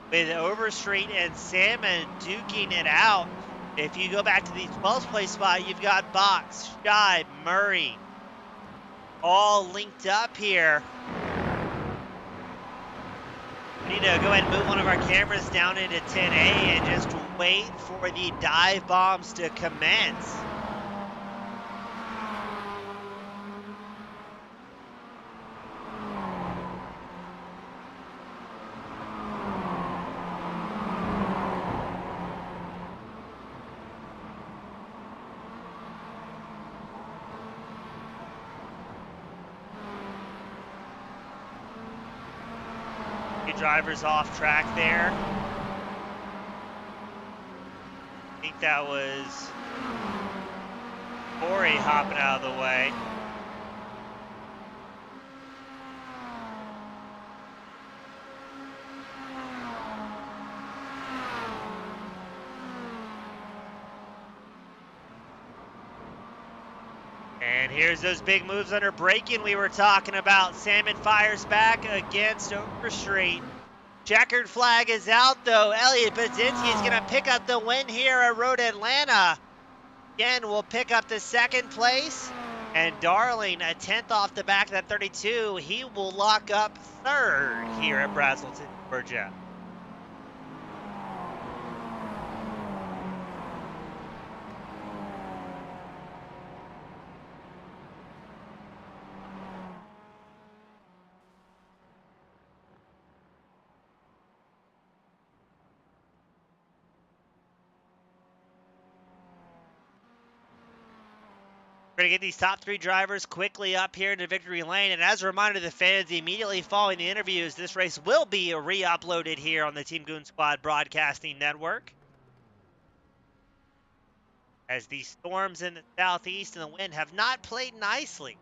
with Overstreet and Salmon duking it out. If you go back to the 12th place spot, you've got Box, Shibe, Murray, all linked up here. We need to go ahead and move one of our cameras down into 10A and just wait for the dive bombs to commence. Drivers off track there. I think that was Corey hopping out of the way. And here's those big moves under braking we were talking about. Salmon fires back against Overstreet. Checkered flag is out though. Elliot Budzinski is going to pick up the win here at Road Atlanta. Again, will pick up the second place. And Darling, a 10th off the back of that 32. He will lock up third here at Braselton, Georgia. We're going to get these top three drivers quickly up here into victory lane. And as a reminder to the fans, immediately following the interviews, this race will be re-uploaded here on the Team Goon Squad Broadcasting Network. As the storms in the southeast and the wind have not played nicely.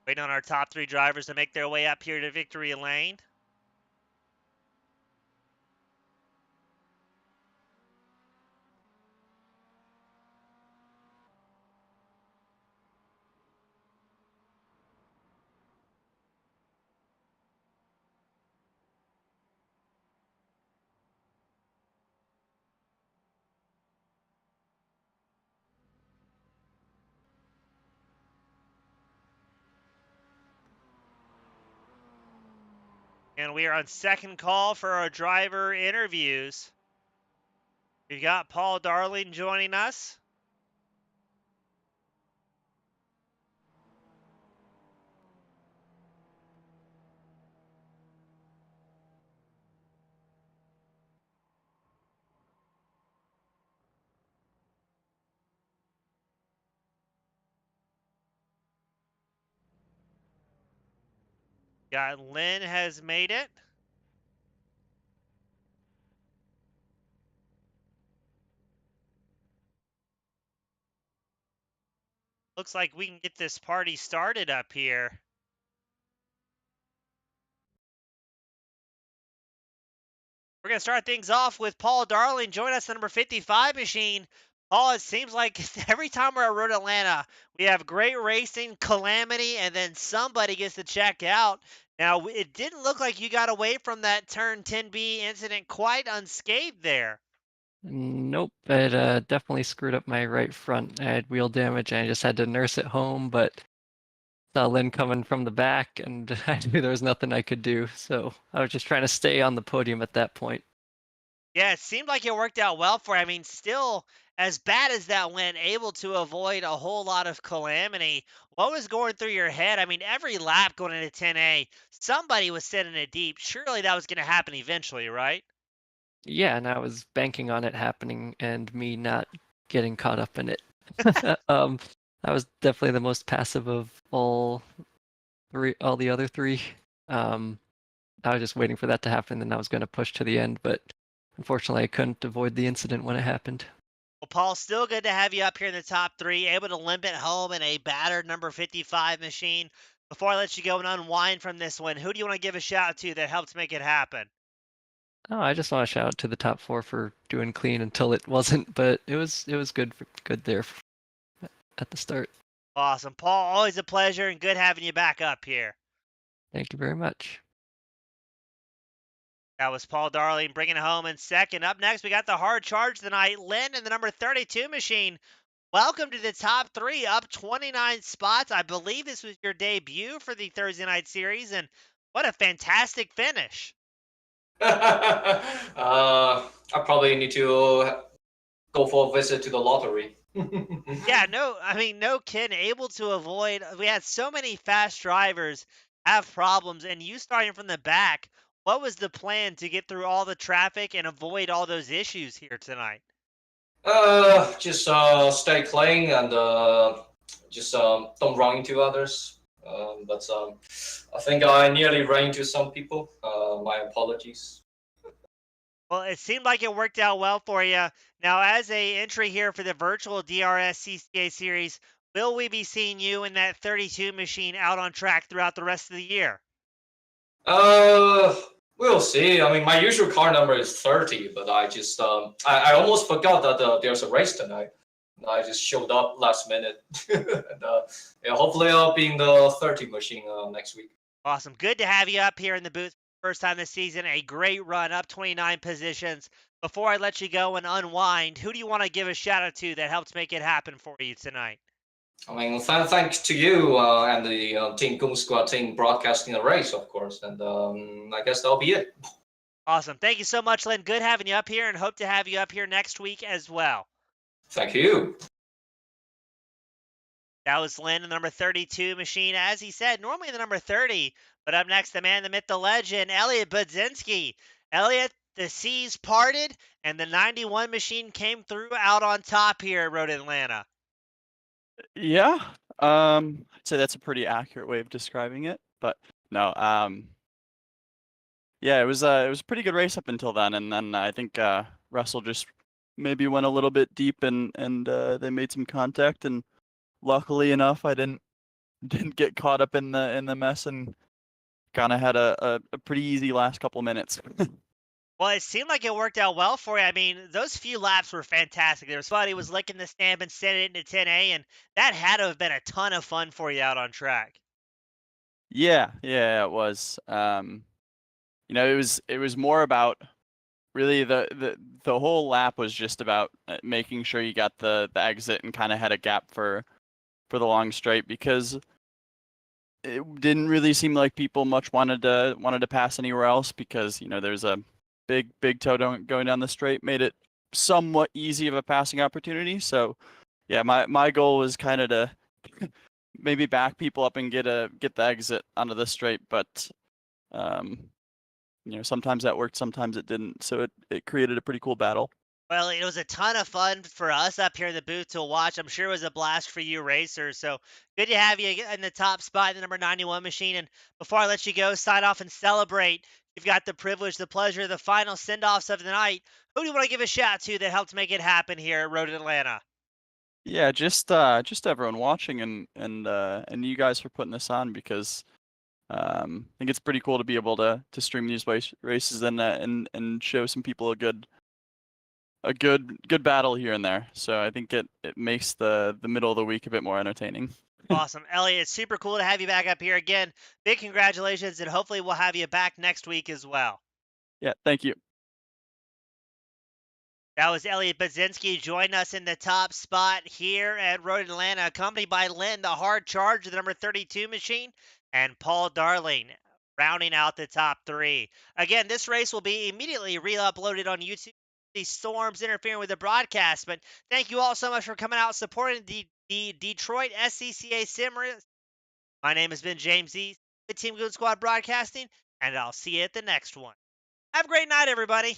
Waiting on our top three drivers to make their way up here to victory lane. And we are on second call for our driver interviews. We've got Paul Darling joining us. Got Lynn has made it. Looks like we can get this party started up here. We're going to start things off with Paul Darling. Join us the number 55 machine. Paul, it seems like every time we're at Road Atlanta, we have great racing, calamity, and then somebody gets to check out. Now, it didn't look like you got away from that turn 10B incident quite unscathed there. Nope, it definitely screwed up my right front. I had wheel damage and I just had to nurse it home, but saw Lynn coming from the back and I knew there was nothing I could do. So I was just trying to stay on the podium at that point. Yeah, it seemed like it worked out well for you. I mean, still, as bad as that went, able to avoid a whole lot of calamity. What was going through your head? I mean, every lap going into 10A, somebody was sending it deep. Surely that was going to happen eventually, right? Yeah, and I was banking on it happening and me not getting caught up in it. I was definitely the most passive of all the other three. I was just waiting for that to happen, and I was going to push to the end, but unfortunately, I couldn't avoid the incident when it happened. Well, Paul, still good to have you up here in the top three, able to limp it home in a battered number 55 machine. Before I let you go and unwind from this one, who do you want to give a shout out to that helped make it happen? Oh, I just want to shout out to the top 4 for doing clean until it wasn't, but it was good there at the start. Awesome. Paul, always a pleasure and good having you back up here. Thank you very much. That was Paul Darling bringing it home in second. Up next, we got the hard charge tonight. Lynn in the number 32 machine. Welcome to the top 3, up 29 spots. I believe this was your debut for the Thursday night series, and what a fantastic finish. I probably need to go for a visit to the lottery. Yeah, no kidding. Able to avoid, we had so many fast drivers have problems, and you starting from the back, what was the plan to get through all the traffic and avoid all those issues here tonight? Just stay clean and just don't run into others. But I think I nearly ran into some people. My apologies. Well, it seemed like it worked out well for you. Now, as a entry here for the virtual DRSCCA series, will we be seeing you in that 32 machine out on track throughout the rest of the year? We'll see. I mean, my usual car number is 30, but I just I almost forgot that there's a race tonight. I just showed up last minute. And, yeah, hopefully I'll be in the 30 machine next week. Awesome. Good to have you up here in the booth. First time this season, a great run, up 29 positions. Before I let you go and unwind, who do you want to give a shout out to that helped make it happen for you tonight? I mean, thanks to you and the Team Goon Squad team broadcasting the race, of course. And I guess that'll be it. Awesome. Thank you so much, Lynn. Good having you up here, and hope to have you up here next week as well. Thank you. That was Lynn in the number 32 machine. As he said, normally the number 30, but up next, the man, the myth, the legend, Elliot Budzinski. Elliot, the seas parted, and the 91 machine came through out on top here at Road Atlanta. Yeah, I'd say that's a pretty accurate way of describing it. But no, yeah, it was a pretty good race up until then, and then I think Russell just maybe went a little bit deep, and they made some contact, and luckily enough, I didn't get caught up in the mess, and kind of had a pretty easy last couple minutes. Well, it seemed like it worked out well for you. I mean, those few laps were fantastic. There was fun. He was licking the stamp and sending it into 10A, and that had to have been a ton of fun for you out on track. Yeah, it was. It was more about really the whole lap was just about making sure you got the exit and kind of had a gap for the long straight, because it didn't really seem like people much wanted to pass anywhere else, because there's a big toe going down the straight, made it somewhat easy of a passing opportunity. So yeah, my goal was kind of to maybe back people up and get the exit onto the straight, but sometimes that worked, sometimes it didn't. So it created a pretty cool battle. Well, it was a ton of fun for us up here in the booth to watch. I'm sure it was a blast for you racers. So good to have you in the top spot in the number 91 machine. And before I let you go, sign off and celebrate, you've got the privilege, the pleasure, the final send-offs of the night. Who do you want to give a shout to that helped make it happen here at Road Atlanta? Yeah, just everyone watching and you guys for putting this on, because I think it's pretty cool to be able to stream these races and show some people a good battle here and there. So I think it makes the middle of the week a bit more entertaining. Awesome. Elliot, it's super cool to have you back up here again. Big congratulations, and hopefully we'll have you back next week as well. Yeah, thank you. That was Elliot Budzinski joining us in the top spot here at Road Atlanta, accompanied by Lynn, the hard charge of the number 32 machine, and Paul Darling rounding out the top 3. Again, this race will be immediately re-uploaded on YouTube. These storms interfering with the broadcast, but thank you all so much for coming out supporting the Detroit SCCA sim race. My name has been James E. with Team Goon Squad Broadcasting, and I'll see you at the next one. Have a great night, everybody.